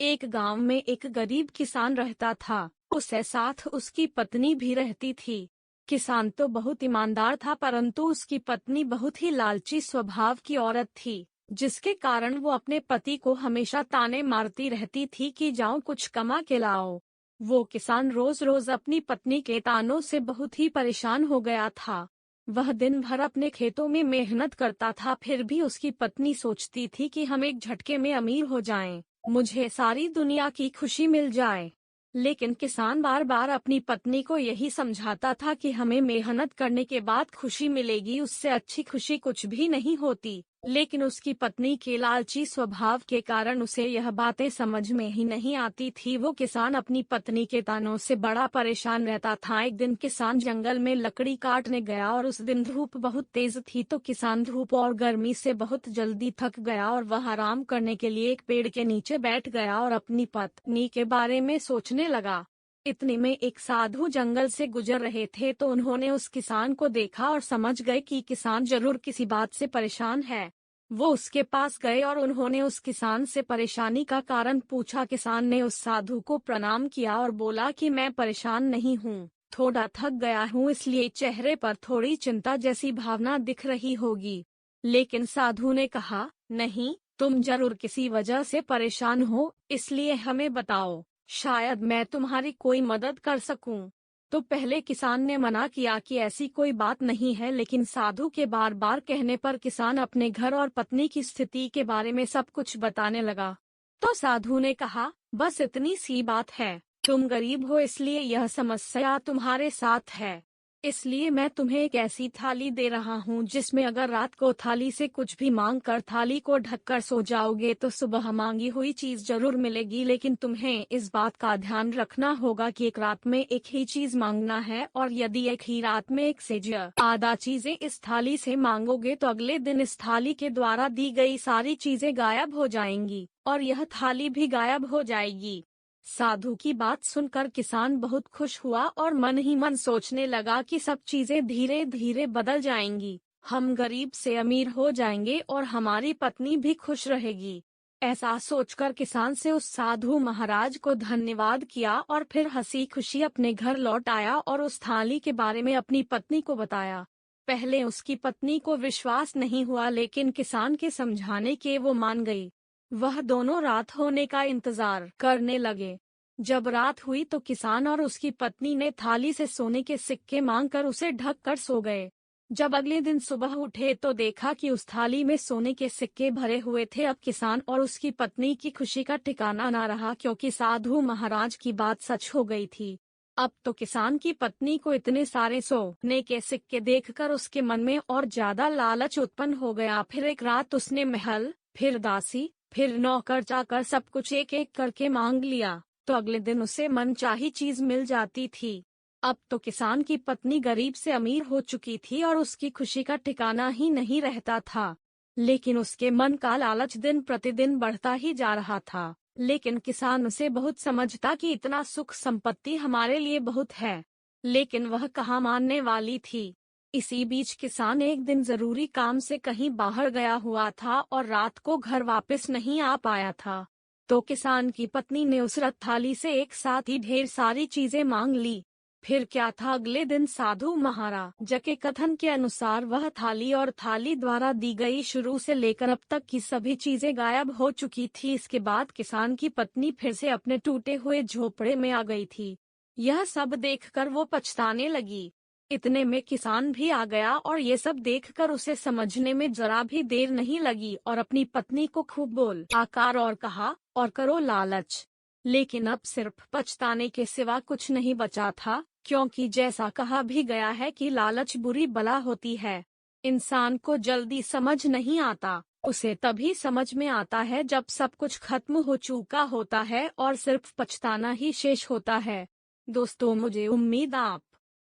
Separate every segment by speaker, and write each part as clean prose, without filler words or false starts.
Speaker 1: एक गांव में एक गरीब किसान रहता था। उसके साथ उसकी पत्नी भी रहती थी। किसान तो बहुत ईमानदार था, परंतु उसकी पत्नी बहुत ही लालची स्वभाव की औरत थी, जिसके कारण वो अपने पति को हमेशा ताने मारती रहती थी कि जाओ कुछ कमा के लाओ। वो किसान रोज रोज अपनी पत्नी के तानों से बहुत ही परेशान हो गया था। वह दिन भर अपने खेतों में मेहनत करता था, फिर भी उसकी पत्नी सोचती थी कि हम एक झटके में अमीर हो जाएं, मुझे सारी दुनिया की खुशी मिल जाए। लेकिन किसान बार बार अपनी पत्नी को यही समझाता था कि हमें मेहनत करने के बाद खुशी मिलेगी, उससे अच्छी खुशी कुछ भी नहीं होती। लेकिन उसकी पत्नी के लालची स्वभाव के कारण उसे यह बातें समझ में ही नहीं आती थी। वो किसान अपनी पत्नी के तानों से बड़ा परेशान रहता था। एक दिन किसान जंगल में लकड़ी काटने गया और उस दिन धूप बहुत तेज थी, तो किसान धूप और गर्मी से बहुत जल्दी थक गया और वह आराम करने के लिए एक पेड़ के नीचे बैठ गया और अपनी पत्नी के बारे में सोचने लगा। इतने में एक साधु जंगल से गुजर रहे थे, तो उन्होंने उस किसान को देखा और समझ गए कि किसान जरूर किसी बात से परेशान है। वो उसके पास गए और उन्होंने उस किसान से परेशानी का कारण पूछा। किसान ने उस साधु को प्रणाम किया और बोला कि मैं परेशान नहीं हूँ, थोड़ा थक गया हूँ, इसलिए चेहरे पर थोड़ी चिंता जैसी भावना दिख रही होगी। लेकिन साधु ने कहा, नहीं, तुम जरूर किसी वजह से परेशान हो, इसलिए हमें बताओ, शायद मैं तुम्हारी कोई मदद कर सकूं। तो पहले किसान ने मना किया कि ऐसी कोई बात नहीं है, लेकिन साधु के बार बार कहने पर किसान अपने घर और पत्नी की स्थिति के बारे में सब कुछ बताने लगा। तो साधु ने कहा, बस इतनी सी बात है, तुम गरीब हो इसलिए यह समस्या तुम्हारे साथ है, इसलिए मैं तुम्हें एक ऐसी थाली दे रहा हूँ जिसमें अगर रात को थाली से कुछ भी मांग कर थाली को ढककर सो जाओगे तो सुबह मांगी हुई चीज जरूर मिलेगी। लेकिन तुम्हें इस बात का ध्यान रखना होगा कि एक रात में एक ही चीज मांगना है, और यदि एक ही रात में एक से ज्यादा चीजें इस थाली से मांगोगे तो अगले दिन इस थाली के द्वारा दी गई सारी चीजें गायब हो जाएंगी और यह थाली भी गायब हो जाएगी। साधु की बात सुनकर किसान बहुत खुश हुआ और मन ही मन सोचने लगा कि सब चीजें धीरे धीरे बदल जाएंगी, हम गरीब से अमीर हो जाएंगे और हमारी पत्नी भी खुश रहेगी। ऐसा सोचकर किसान से उस साधु महाराज को धन्यवाद किया और फिर हंसी खुशी अपने घर लौट आया और उस थाली के बारे में अपनी पत्नी को बताया। पहले उसकी पत्नी को विश्वास नहीं हुआ, लेकिन किसान के समझाने के वो मान गई। वह दोनों रात होने का इंतजार करने लगे। जब रात हुई तो किसान और उसकी पत्नी ने थाली से सोने के सिक्के मांगकर उसे ढक कर सो गए। जब अगले दिन सुबह उठे तो देखा कि उस थाली में सोने के सिक्के भरे हुए थे। अब किसान और उसकी पत्नी की खुशी का ठिकाना न रहा, क्योंकि साधु महाराज की बात सच हो गई थी। अब तो किसान की पत्नी को इतने सारे सोने के सिक्के देखकर उसके मन में और ज्यादा लालच उत्पन्न हो गया। फिर एक रात उसने महल, फिर दासी, फिर नौकर चाकर सब कुछ एक एक करके मांग लिया, तो अगले दिन उसे मनचाही चीज मिल जाती थी। अब तो किसान की पत्नी गरीब से अमीर हो चुकी थी और उसकी खुशी का ठिकाना ही नहीं रहता था। लेकिन उसके मन का लालच दिन प्रतिदिन बढ़ता ही जा रहा था। लेकिन किसान उसे बहुत समझता कि इतना सुख संपत्ति हमारे लिए बहुत है, लेकिन वह कहाँ मानने वाली थी। इसी बीच किसान एक दिन जरूरी काम से कहीं बाहर गया हुआ था और रात को घर वापस नहीं आ पाया था। तो किसान की पत्नी ने उस रथ थाली से एक साथ ही ढेर सारी चीजें मांग ली। फिर क्या था, अगले दिन साधु महाराज के कथन के अनुसार वह थाली और थाली द्वारा दी गई शुरू से लेकर अब तक की सभी चीजें गायब हो चुकी थी। इसके बाद किसान की पत्नी फिर से अपने टूटे हुए झोपड़े में आ गई थी। यह सब देखकर वो पछताने लगी। इतने में किसान भी आ गया और ये सब देखकर उसे समझने में जरा भी देर नहीं लगी और अपनी पत्नी को खूब बोल आकार और कहा, और करो लालच। लेकिन अब सिर्फ पछताने के सिवा कुछ नहीं बचा था, क्योंकि जैसा कहा भी गया है कि लालच बुरी बला होती है। इंसान को जल्दी समझ नहीं आता, उसे तभी समझ में आता है जब सब कुछ खत्म हो चुका होता है और सिर्फ पछताना ही शेष होता है। दोस्तों, मुझे उम्मीद आप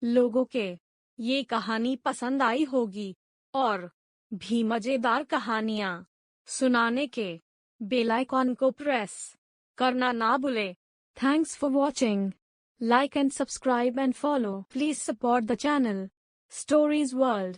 Speaker 1: लोगों के ये कहानी पसंद आई होगी, और भी मजेदार कहानियाँ सुनाने के बेल आइकॉन को प्रेस करना ना भूले। Thanks for watching. Like and subscribe and follow. Please support the channel stories world.